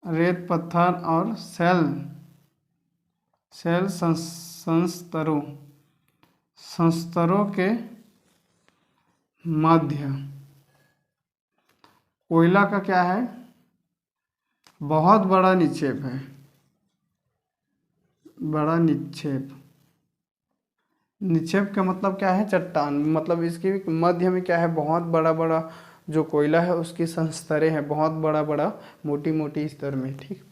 रेत पत्थर और शैल संस्तरों के मध्य कोयला का क्या है, बहुत बड़ा निक्षेप है, बड़ा निक्षेप। निक्षेप का मतलब क्या है, चट्टान, मतलब इसके मध्य में क्या है, बहुत बड़ा बड़ा जो कोयला है उसकी संस्तरें हैं, बहुत बड़ा बड़ा मोटी मोटी स्तर में, ठीक।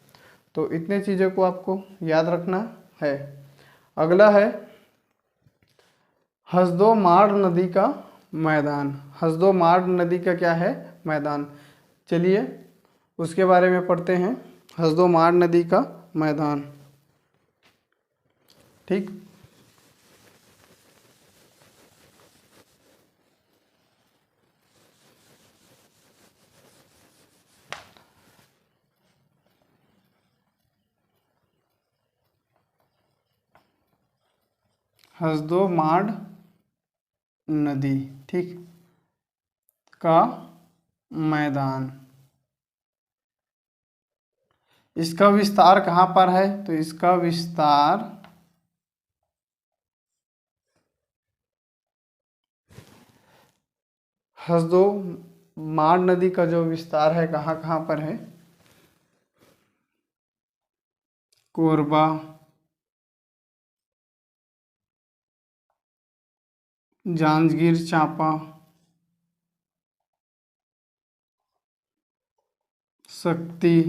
तो इतने चीज़ों को आपको याद रखना है। अगला है हसदो-माड़ नदी का मैदान। हसदो-माड़ नदी का क्या है, मैदान। चलिए उसके बारे में पढ़ते हैं। हसदो-माड़ नदी का मैदान, ठीक। हसदो-माड़ नदी, ठीक, का मैदान। इसका विस्तार कहाँ पर है, तो इसका विस्तार हसदो-माड़ नदी का जो विस्तार है कहाँ कहाँ पर है, कोरबा, जांजगीर चांपा, शक्ति,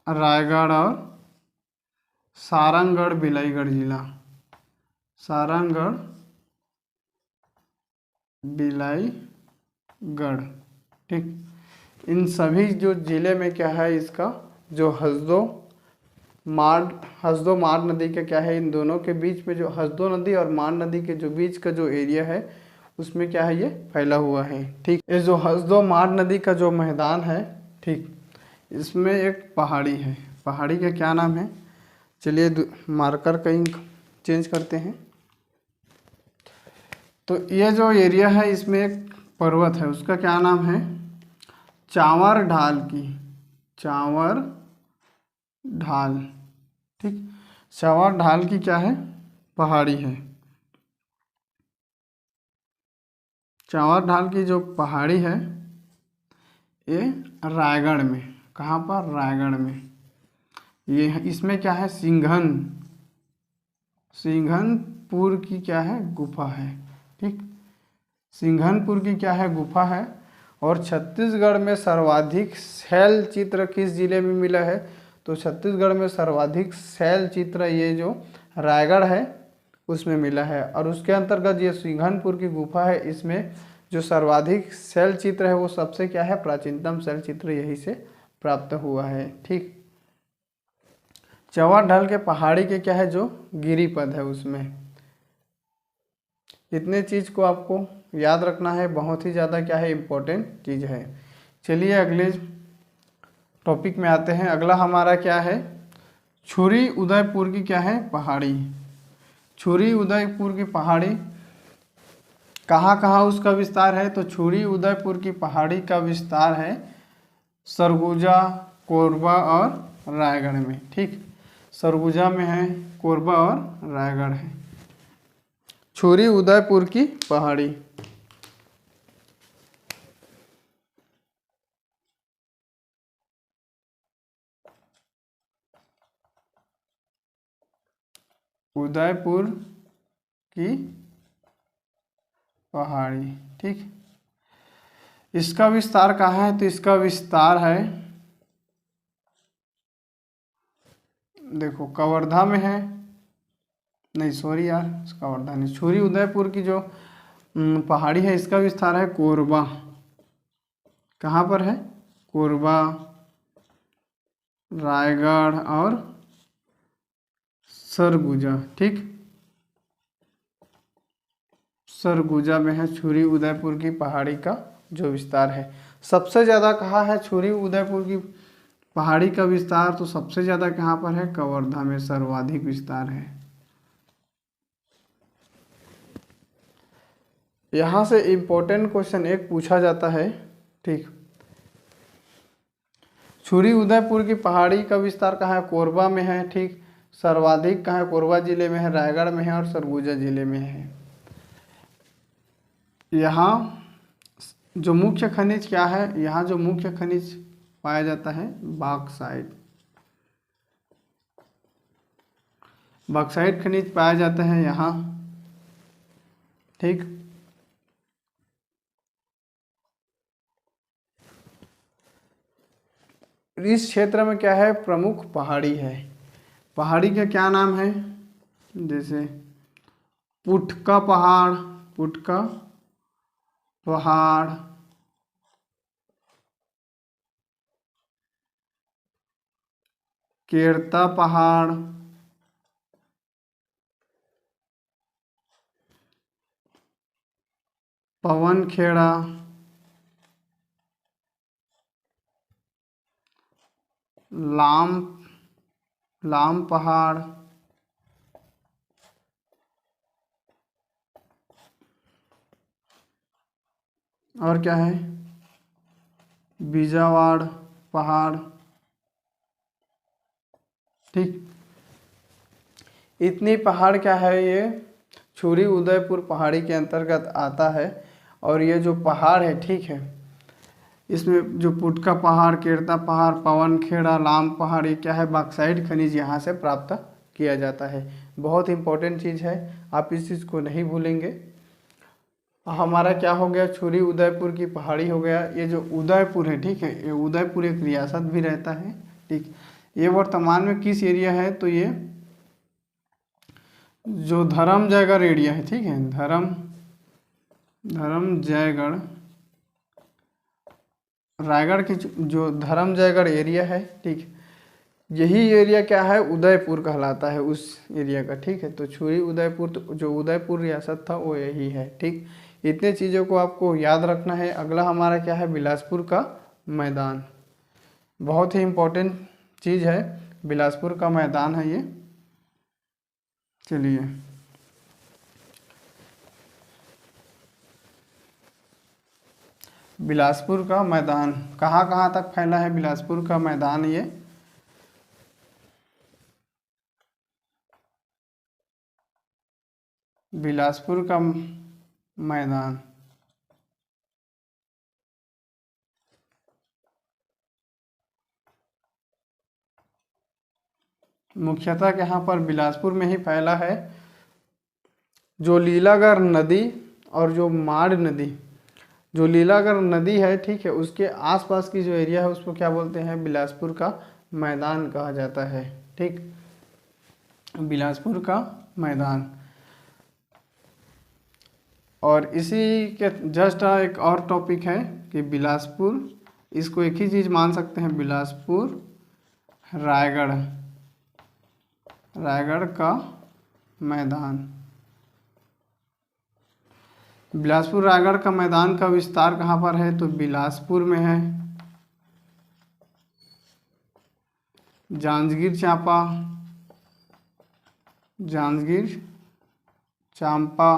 रायगढ़ और सारंगगढ़ बिलाईगढ़ जिला, सारंगगढ़ बिलाईगढ़, ठीक। इन सभी जो जिले में क्या है, इसका जो हसदो माड़ नदी का क्या है, इन दोनों के बीच में जो हसदो नदी और माड़ नदी के जो बीच का जो एरिया है उसमें क्या है, ये फैला हुआ है, ठीक। ये जो हसदो माड़ नदी का जो मैदान है, ठीक, इसमें एक पहाड़ी है। पहाड़ी का क्या नाम है, चलिए मार्कर कहीं चेंज करते हैं। तो ये जो एरिया है इसमें एक पर्वत है, उसका क्या नाम है, चांवर ढाल की, चांवर ढाल, ठीक। चांवर ढाल की क्या है, पहाड़ी है। चांवर ढाल की जो पहाड़ी है ये रायगढ़ में, कहाँ पर, रायगढ़ में। ये इसमें क्या है, सिंघनपुर की क्या है, गुफा है, ठीक। सिंघनपुर की क्या है, गुफा है। और छत्तीसगढ़ में सर्वाधिक शैल चित्र किस जिले में मिला है, तो छत्तीसगढ़ में सर्वाधिक शैल चित्र ये जो रायगढ़ है उसमें मिला है। और उसके अंतर्गत ये सिंघनपुर की गुफा है, इसमें जो सर्वाधिक शैल चित्र है वो सबसे क्या है, प्राचीनतम शैल चित्र यही से प्राप्त हुआ है, ठीक। चंवर ढाल के पहाड़ी के क्या है, जो गिरिपद है उसमें। इतने चीज़ को आपको याद रखना है, बहुत ही ज़्यादा क्या है, इम्पोर्टेंट चीज़ है। चलिए अगले टॉपिक में आते हैं। अगला हमारा क्या है, छुरी उदयपुर की क्या है, पहाड़ी। छुरी उदयपुर की पहाड़ी कहाँ कहाँ उसका विस्तार है, तो छुरी उदयपुर की पहाड़ी का विस्तार है सरगुजा, कोरबा और रायगढ़ में, ठीक। सरगुजा में है, कोरबा और रायगढ़ है। छुरी उदयपुर की पहाड़ी, उदयपुर की पहाड़ी, ठीक। इसका विस्तार कहाँ है, तो इसका विस्तार है, देखो कवर्धा में है, नहीं सॉरी यार, कवर्धा नहीं, छुरी उदयपुर की जो पहाड़ी है इसका विस्तार है कोरबा। कहाँ पर है, कोरबा, रायगढ़ और सरगुजा, ठीक। सरगुजा में है छुरी उदयपुर की पहाड़ी का जो विस्तार है। सबसे ज़्यादा कहाँ है छुरी उदयपुर की पहाड़ी का विस्तार, तो सबसे ज़्यादा कहाँ पर है, कवर्धा में सर्वाधिक विस्तार है। यहाँ से इम्पोर्टेंट क्वेश्चन एक पूछा जाता है, ठीक। छुरी उदयपुर की पहाड़ी का विस्तार कहाँ है, कोरबा में है, ठीक। सर्वाधिक कहाँ है, कोरबा जिले में है, रायगढ़ में है और सरगुजा जिले में है। यहाँ जो मुख्य खनिज क्या है, यहाँ जो मुख्य खनिज पाया जाता है बॉक्साइट। बॉक्साइट खनिज पाया जाता है यहाँ, ठीक। इस क्षेत्र में क्या है, प्रमुख पहाड़ी है। पहाड़ी का क्या नाम है, जैसे पुटका पहाड़, पुटका पहाड़, केरता पहाड़, पवन खेड़ा, लाम लाम पहाड़, और क्या है, बीजावाड़ पहाड़, ठीक। इतनी पहाड़ क्या है, ये छुरी उदयपुर पहाड़ी के अंतर्गत आता है। और ये जो पहाड़ है, ठीक है, इसमें जो पुटका पहाड़, केरता पहाड़, पवन खेड़ा, लाम पहाड़, ये क्या है, बॉक्साइट खनिज यहाँ से प्राप्त किया जाता है। बहुत इंपॉर्टेंट चीज़ है, आप इस चीज़ को नहीं भूलेंगे। हमारा क्या हो गया, छुरी उदयपुर की पहाड़ी हो गया। ये जो उदयपुर है, ठीक है, ये उदयपुर एक रियासत भी रहता है, ठीक। ये वर्तमान में किस एरिया है, तो ये जो धर्म जयगढ़ एरिया है, ठीक है, धर्म जयगढ़, रायगढ़ की जो धर्म जयगढ़ एरिया है, ठीक, यही एरिया क्या है, उदयपुर कहलाता है उस एरिया का, ठीक है। तो छुरी उदयपुर, तो जो उदयपुर रियासत था वो यही है, ठीक। इतने चीज़ों को आपको याद रखना है। अगला हमारा क्या है, बिलासपुर का मैदान। बहुत ही इम्पोर्टेंट चीज़ है, बिलासपुर का मैदान है ये। चलिए, बिलासपुर का मैदान कहाँ कहाँ तक फैला है, बिलासपुर का मैदान ये बिलासपुर का मैदान मुख्यतः यहाँ पर बिलासपुर में ही फैला है। जो लीलागढ़ नदी और जो माड़ नदी, जो लीलागढ़ नदी है, ठीक है, उसके आसपास की जो एरिया है उसको क्या बोलते हैं, बिलासपुर का मैदान कहा जाता है, ठीक। बिलासपुर का मैदान। और इसी के जस्ट एक और टॉपिक है कि बिलासपुर, इसको एक ही चीज़ मान सकते हैं, बिलासपुर रायगढ़, रायगढ़ का मैदान। बिलासपुर रायगढ़ का मैदान का विस्तार कहाँ पर है, तो बिलासपुर में है। जांजगीर चांपा, जांजगीर चांपा,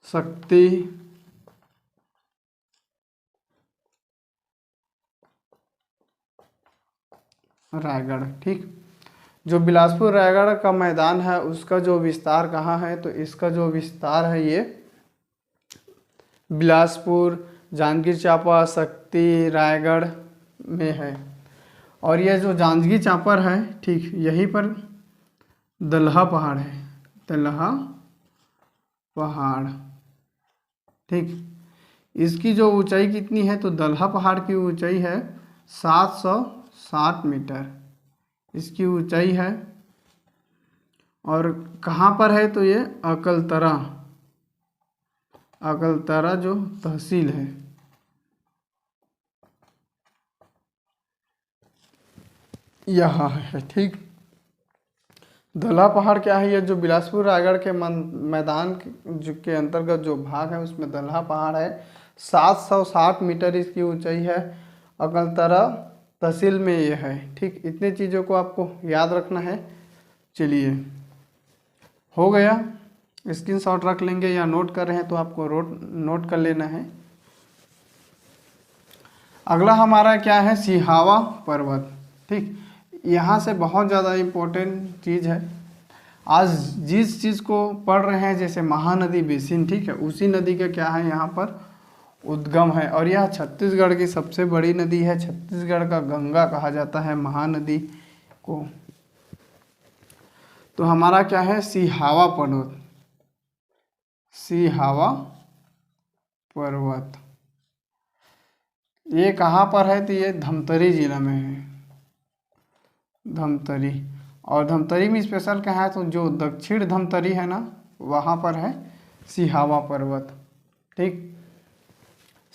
शक्ति, रायगढ़, ठीक। जो बिलासपुर रायगढ़ का मैदान है उसका जो विस्तार कहाँ है, तो इसका जो विस्तार है ये बिलासपुर, जांजगीर चांपा, शक्ति, रायगढ़ में है। और ये जो जांजगीर चांपा है, ठीक, यहीं पर दलहा पहाड़ है, दलहा पहाड़, ठीक। इसकी जो ऊंचाई कितनी है, तो दलहा पहाड़ की ऊंचाई है 760 मीटर, इसकी ऊंचाई है। और कहाँ पर है, तो ये अकलतरा, अकलतरा जो तहसील है, यहाँ है, ठीक। धौला पहाड़ क्या है, ये जो बिलासपुर रायगढ़ के मैदान के अंतर्गत जो भाग है उसमें धौला पहाड़ है। 760 मीटर इसकी ऊंचाई है। अकलतरा तहसील में ये है। ठीक, इतने चीज़ों को आपको याद रखना है। चलिए, हो गया। स्क्रीनशॉट रख लेंगे या नोट कर रहे हैं तो आपको नोट कर लेना है। अगला हमारा क्या है, सिहावा पर्वत। ठीक, यहाँ से बहुत ज़्यादा इम्पोर्टेंट चीज़ है। आज जिस चीज़ को पढ़ रहे हैं जैसे महानदी बेसिन, ठीक है, उसी नदी का क्या है यहाँ पर उद्गम है। और यह छत्तीसगढ़ की सबसे बड़ी नदी है। छत्तीसगढ़ का गंगा कहा जाता है महानदी को। तो हमारा क्या है, सिहावा पर्वत। सिहावा पर्वत ये कहाँ पर है, तो ये धमतरी जिला में है। धमतरी, और धमतरी में स्पेशल क्या है, तो जो दक्षिण धमतरी है ना, वहाँ पर है सिहावा पर्वत। ठीक,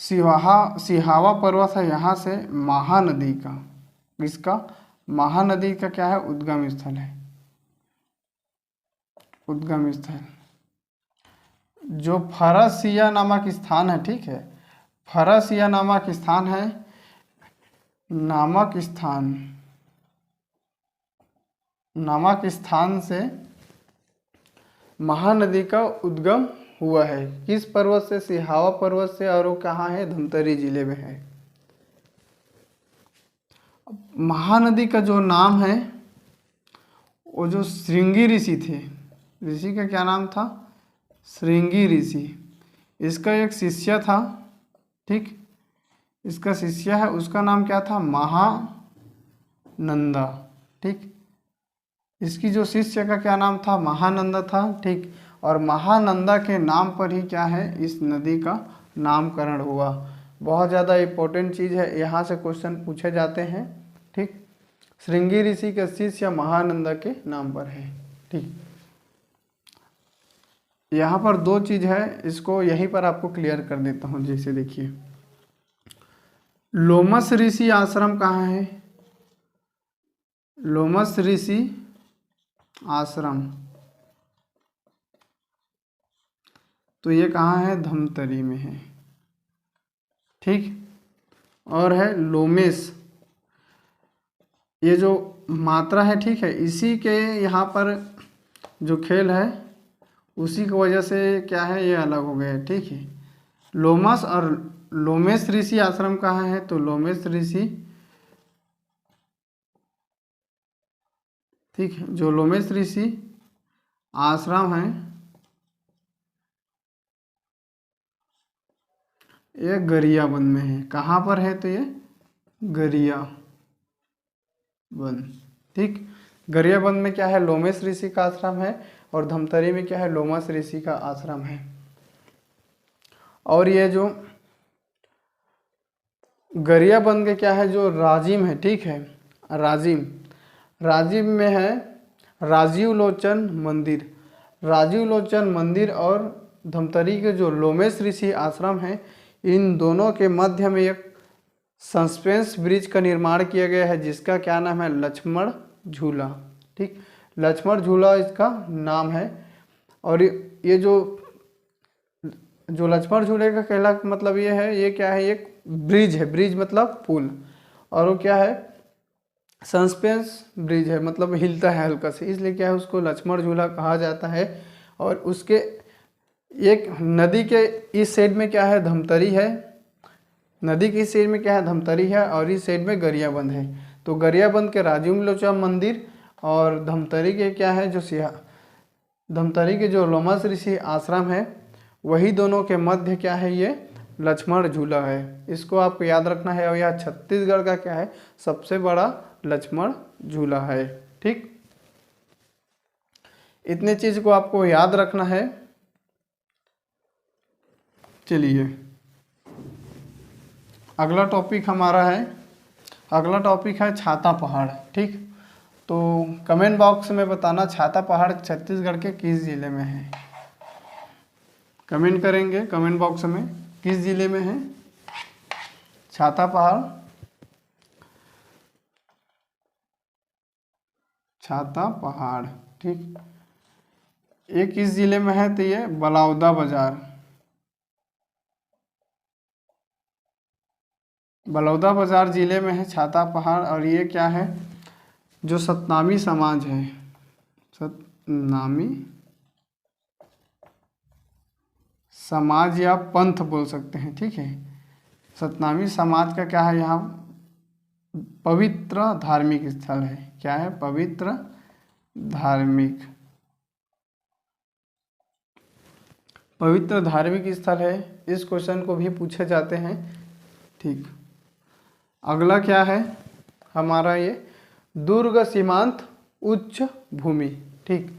सिहावा पर्वत है यहाँ से महानदी का, इसका महानदी का क्या है, उद्गम स्थल है। उद्गम स्थल जो फरसिया नामक स्थान है। ठीक है, फरसिया नामक स्थान है। नामक स्थान से महानदी का उद्गम हुआ है। किस पर्वत से, सिहावा पर्वत से, और वो कहाँ है, धमतरी जिले में है। महानदी का जो नाम है, वो जो श्रृंगी ऋषि थे, ऋषि का क्या नाम था, श्रृंगी ऋषि। इसका एक शिष्य था। ठीक, इसका शिष्य है, उसका नाम क्या था, महानंदा। ठीक, इसकी जो शिष्य का क्या नाम था, महानंदा था। ठीक, और महानंदा के नाम पर ही क्या है, इस नदी का नामकरण हुआ। बहुत ज़्यादा इम्पोर्टेंट चीज़ है, यहाँ से क्वेश्चन पूछे जाते हैं। ठीक, श्रृंगी ऋषि का शिष्य महानंदा के नाम पर है। ठीक, यहाँ पर दो चीज़ है, इसको यहीं पर आपको क्लियर कर देता हूँ। जैसे देखिए, लोमस ऋषि आश्रम कहाँ है, लोमस ऋषि आश्रम, तो ये कहाँ है, धमतरी में है। ठीक, और है लोमेश, ये जो मात्रा है, ठीक है, इसी के यहाँ पर जो खेल है उसी की वजह से क्या है, ये अलग हो गया है। ठीक है, लोमस और लोमेश ऋषि आश्रम कहाँ है, तो लोमेश ऋषि, ठीक है, जो लोमेश ऋषि आश्रम है ये गरियाबंद में है। कहाँ पर है, तो ये गरियाबंद। ठीक, गरियाबंद में क्या है, लोमेश ऋषि का आश्रम है, और धमतरी में क्या है, लोमस ऋषि का आश्रम है। और ये जो गरियाबंद के क्या है, जो राजिम है, ठीक है, राजिम में है राजीव लोचन मंदिर। राजीव लोचन मंदिर और धमतरी के जो लोमेश ऋषि आश्रम है, इन दोनों के मध्य में एक सस्पेंस ब्रिज का निर्माण किया गया है, जिसका क्या नाम है, लक्ष्मण झूला। ठीक, लक्ष्मण झूला इसका नाम है। और ये जो लक्ष्मण झूले का कहला मतलब ये है, ये क्या है, एक ब्रिज है, ब्रिज मतलब पुल, और वो क्या है, सस्पेंस ब्रिज है, मतलब हिलता है हल्का से, इसलिए क्या है, उसको लक्ष्मण झूला कहा जाता है। और उसके एक नदी के इस साइड में क्या है, धमतरी है, नदी की इस साइड में क्या है, धमतरी है, और इस साइड में गरियाबंद है। तो गरियाबंद के राजीव लोचन मंदिर और धमतरी के क्या है, धमतरी के जो लोमस ऋषि आश्रम है, वही दोनों के मध्य क्या है, ये लक्ष्मण झूला है। इसको आपको याद रखना है। और यह छत्तीसगढ़ का क्या है, सबसे बड़ा लक्ष्मण झूला है। ठीक, इतने चीज को आपको याद रखना है। चलिए, अगला टॉपिक हमारा है, अगला टॉपिक है छाता पहाड़। ठीक, तो कमेंट बॉक्स में बताना छाता पहाड़ छत्तीसगढ़ के किस जिले में है। कमेंट करेंगे कमेंट बॉक्स में, किस जिले में है छाता पहाड़। छाता पहाड़ ठीक। एक इस जिले में है तो ये बलौदा बाजार, बलौदा बाजार जिले में है छाता पहाड़। और ये क्या है, जो सतनामी समाज है, सतनामी समाज या पंथ बोल सकते हैं, ठीक है। सतनामी समाज का क्या है, यहाँ पवित्र धार्मिक स्थल है। क्या है, पवित्र धार्मिक, पवित्र धार्मिक स्थल है। इस क्वेश्चन को भी पूछे जाते हैं, ठीक। अगला क्या है हमारा, ये दुर्ग सीमांत उच्च भूमि, ठीक।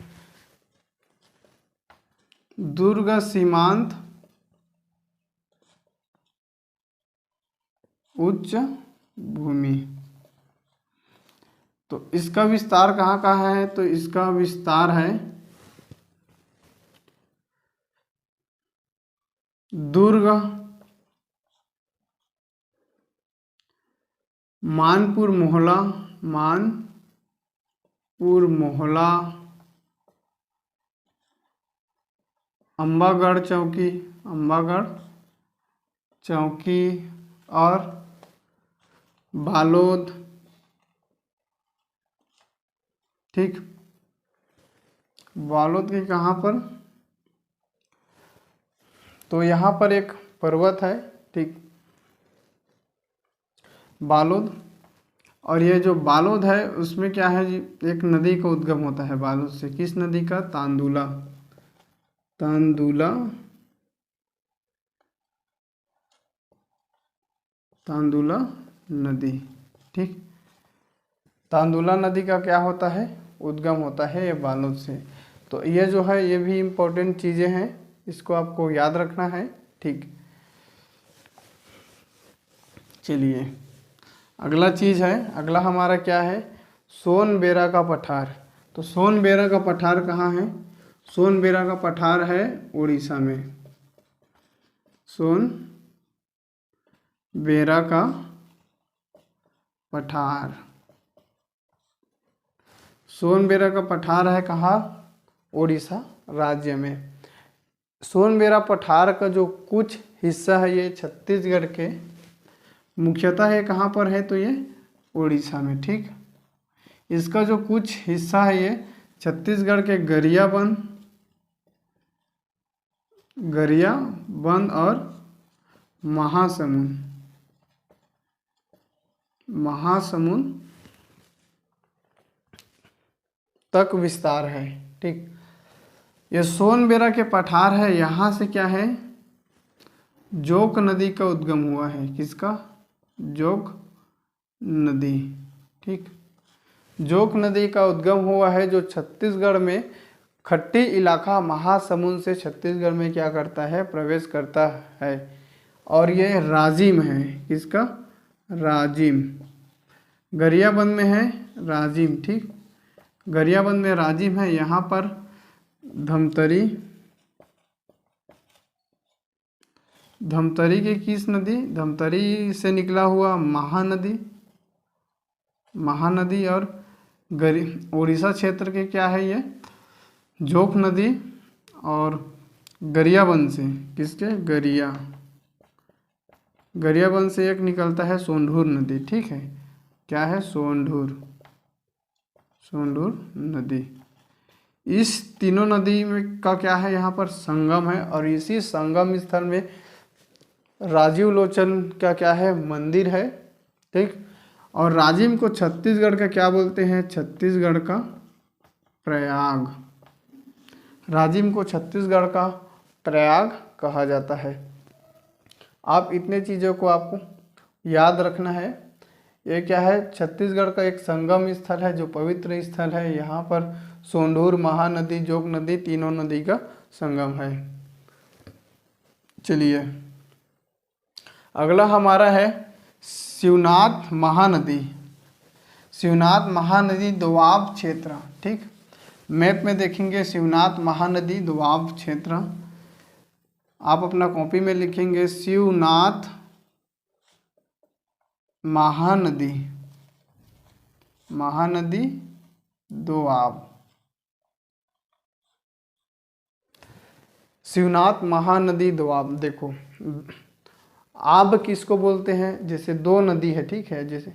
दुर्ग सीमांत उच्च भूमि, तो इसका विस्तार कहाँ कहाँ है, तो इसका विस्तार है दुर्ग, मानपुर मोहला, मानपुर मोहला, अंबागढ़ चौकी, अंबागढ़ चौकी, और बालोद, ठीक। बालोद के कहाँ पर, तो यहाँ पर एक पर्वत है, ठीक, बालोद। और ये जो बालोद है उसमें क्या है जी, एक नदी का उद्गम होता है बालोद से। किस नदी का, तांदुला, तांदुला, तांदुला नदी, ठीक। तांदुला नदी का क्या होता है, उद्गम होता है ये बालोद से। तो ये जो है ये भी इम्पोर्टेंट चीज़ें हैं, इसको आपको याद रखना है, ठीक। चलिए अगला चीज़ है, अगला हमारा क्या है, सोनबेरा का पठार। तो सोनबेरा का पठार कहाँ है, सोनबेरा का पठार है उड़ीसा में। सोनबेरा का पठार, सोनबेरा का पठार है कहाँ, उड़ीसा राज्य में। सोनबेरा पठार का जो कुछ हिस्सा है ये छत्तीसगढ़ के, मुख्यतः ये कहाँ पर है, तो ये उड़ीसा में, ठीक। इसका जो कुछ हिस्सा है ये छत्तीसगढ़ के गरियाबंद और महासमुंद तक विस्तार है, ठीक। ये सोनबेरा के पठार है, यहाँ से क्या है, जोक नदी का उद्गम हुआ है। किसका, जोक नदी, ठीक। जोक नदी का उद्गम हुआ है जो छत्तीसगढ़ में खट्टी इलाका महासमुंद से छत्तीसगढ़ में क्या करता है, प्रवेश करता है। और ये राजिम है, किसका, राजिम, गरियाबंद में है राजिम, ठीक। गरियाबंद में राजिम है। यहाँ पर धमतरी की किस नदी, धमतरी से निकला हुआ महानदी और उड़ीसा क्षेत्र के क्या है ये, जोक नदी, और गरियाबंद से, किसके, गरियाबंद से एक निकलता है सोंढूर नदी, ठीक है। क्या है, सोंढूर नदी। इस तीनों नदी में का क्या है, यहाँ पर संगम है। और इसी संगम स्थल में राजीव लोचन का क्या है, मंदिर है, ठीक। और राजिम को छत्तीसगढ़ का क्या बोलते हैं, छत्तीसगढ़ का प्रयाग, राजिम को छत्तीसगढ़ का प्रयाग कहा जाता है। आप इतने चीज़ों को आपको याद रखना है। ये क्या है, छत्तीसगढ़ का एक संगम स्थल है जो पवित्र स्थल है। यहाँ पर सोंढूर, महानदी, जोक नदी, तीनों नदी का संगम है। चलिए अगला हमारा है शिवनाथ महानदी। शिवनाथ महानदी दोआब क्षेत्र, ठीक। मैप में देखेंगे शिवनाथ महानदी दोआब क्षेत्र, आप अपना कॉपी में लिखेंगे शिवनाथ महानदी दोआब, शिवनाथ महानदी दोआब। देखो आब किसको बोलते हैं, जैसे दो नदी है, ठीक है, जैसे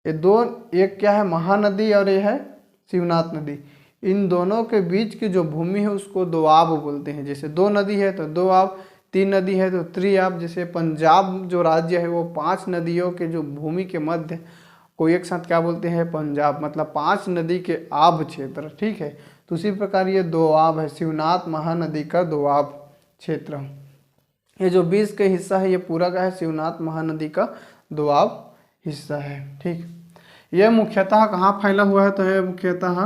ये दो, एक क्या है महानदी और ये है शिवनाथ नदी, इन दोनों के बीच की जो भूमि है उसको दोआब बोलते हैं। जैसे दो नदी है तो दोआब, तीन नदी है तो त्रिआब। जैसे पंजाब जो राज्य है वो 5 नदियों के जो भूमि के मध्य को एक साथ क्या बोलते हैं, पंजाब, मतलब 5 नदी के आब क्षेत्र, ठीक है। तो उसी प्रकार ये दोआब है, शिवनाथ महानदी का दोआब क्षेत्र। ये जो 20 का हिस्सा है ये पूरा का है शिवनाथ महानदी का दोआब हिस्सा है, ठीक। यह मुख्यतः कहाँ फैला हुआ है, तो है मुख्यतः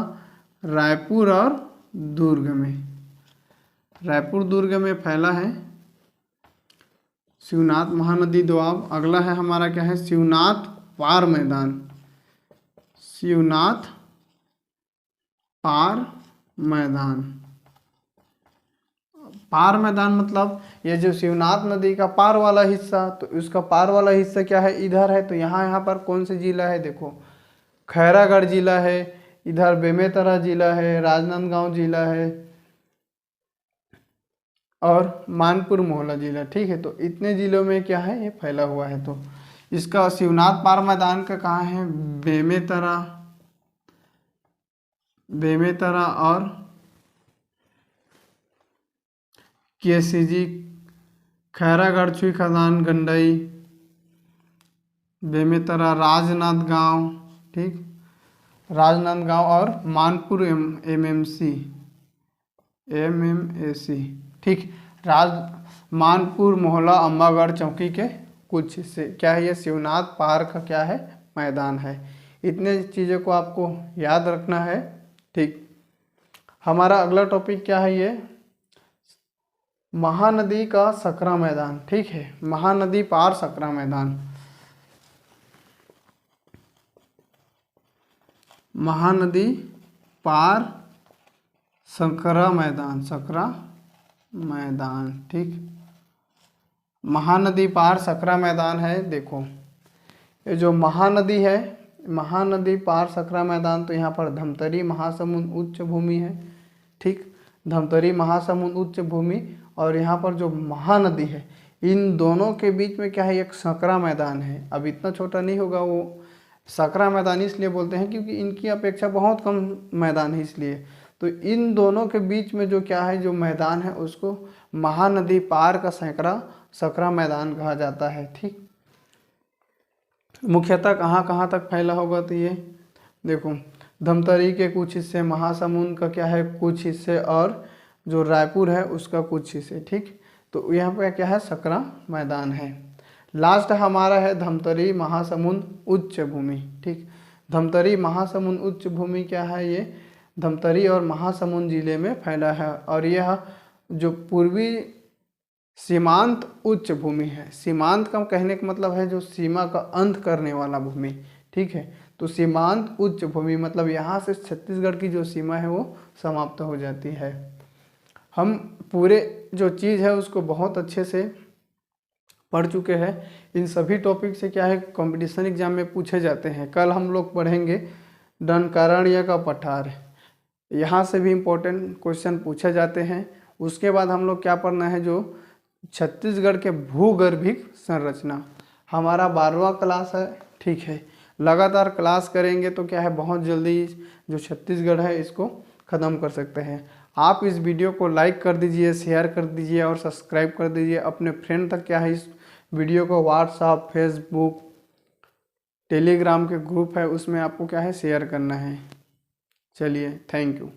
रायपुर और दुर्ग में, रायपुर दुर्ग में फैला है शिवनाथ महानदी दोआब। अगला है हमारा क्या है, शिवनाथ पार मैदान, शिवनाथ पार मैदान। पार मैदान मतलब ये जो शिवनाथ नदी का पार वाला हिस्सा, तो इसका पार वाला हिस्सा क्या है, इधर है। तो यहाँ पर कौन से जिला है, देखो खैरागढ़ जिला है, इधर बेमेतरा जिला है, राजनांदगांव जिला है और मानपुर मोहला जिला, ठीक है। तो इतने जिलों में क्या है ये फैला हुआ है। तो इसका शिवनाथ पार मैदान का कहाँ है, बेमेतरा, बेमेतरा और केसीजी, खैरागढ़, छुई खदान, गंडई, बेमेतरा, राजनांदगांव, ठीक, राजनांदगांव और मानपुर एमएमसी, ठीक। मानपुर मोहला अम्बागढ़ चौकी के कुछ हिस्से क्या है, ये शिवनाथ पार का क्या है, मैदान है। इतने चीज़ों को आपको याद रखना है, ठीक। हमारा अगला टॉपिक क्या है, ये महानदी का सकरा मैदान, ठीक है, महानदी पार सकरा मैदान। महानदी पार सकरा मैदान, सकरा मैदान, ठीक। महानदी पार सकरा मैदान है। देखो ये जो महानदी है, महानदी पार सकरा मैदान, तो यहाँ पर धमतरी महासमुंद उच्च भूमि है, ठीक, धमतरी महासमुंद उच्च भूमि। और यहाँ पर जो महानदी है, इन दोनों के बीच में क्या है, एक सकरा मैदान है। अब इतना छोटा नहीं होगा, वो सकरा मैदान इसलिए बोलते हैं क्योंकि इनकी अपेक्षा बहुत कम मैदान है, इसलिए। तो इन दोनों के बीच में जो क्या है, जो मैदान है, उसको महानदी पार का सकरा मैदान कहा जाता है, ठीक। मुख्यतः कहाँ कहाँ तक फैला होगा, तो ये देखो धमतरी के कुछ हिस्से, महासमुंद का क्या है कुछ हिस्से, और जो रायपुर है उसका कुछ हिस्से, ठीक। तो यहाँ पे क्या है, सकरा मैदान है। लास्ट हमारा है धमतरी महासमुंद उच्च भूमि, ठीक। धमतरी महासमुंद उच्च भूमि क्या है, ये धमतरी और महासमुंद जिले में फैला है। और यह जो पूर्वी सीमांत उच्च भूमि है, सीमांत का कहने का मतलब है जो सीमा का अंत करने वाला भूमि, ठीक है। तो सीमांत उच्च भूमि मतलब यहाँ से छत्तीसगढ़ की जो सीमा है वो समाप्त हो जाती है। हम पूरे जो चीज़ है उसको बहुत अच्छे से पढ़ चुके हैं। इन सभी टॉपिक से क्या है, कंपटीशन एग्जाम में पूछे जाते हैं। कल हम लोग पढ़ेंगे दंडकारण्य का पठार, यहाँ से भी इम्पोर्टेंट क्वेश्चन पूछे जाते हैं। उसके बाद हम लोग क्या पढ़ना है, जो छत्तीसगढ़ के भूगर्भिक संरचना, हमारा 12वां क्लास है, ठीक है। लगातार क्लास करेंगे तो क्या है, बहुत जल्दी जो छत्तीसगढ़ है इसको ख़त्म कर सकते हैं। आप इस वीडियो को लाइक कर दीजिए, शेयर कर दीजिए और सब्सक्राइब कर दीजिए। अपने फ्रेंड तक क्या है इस वीडियो को व्हाट्सएप, फेसबुक, टेलीग्राम के ग्रुप है उसमें आपको क्या है शेयर करना है। चलिए, थैंक यू।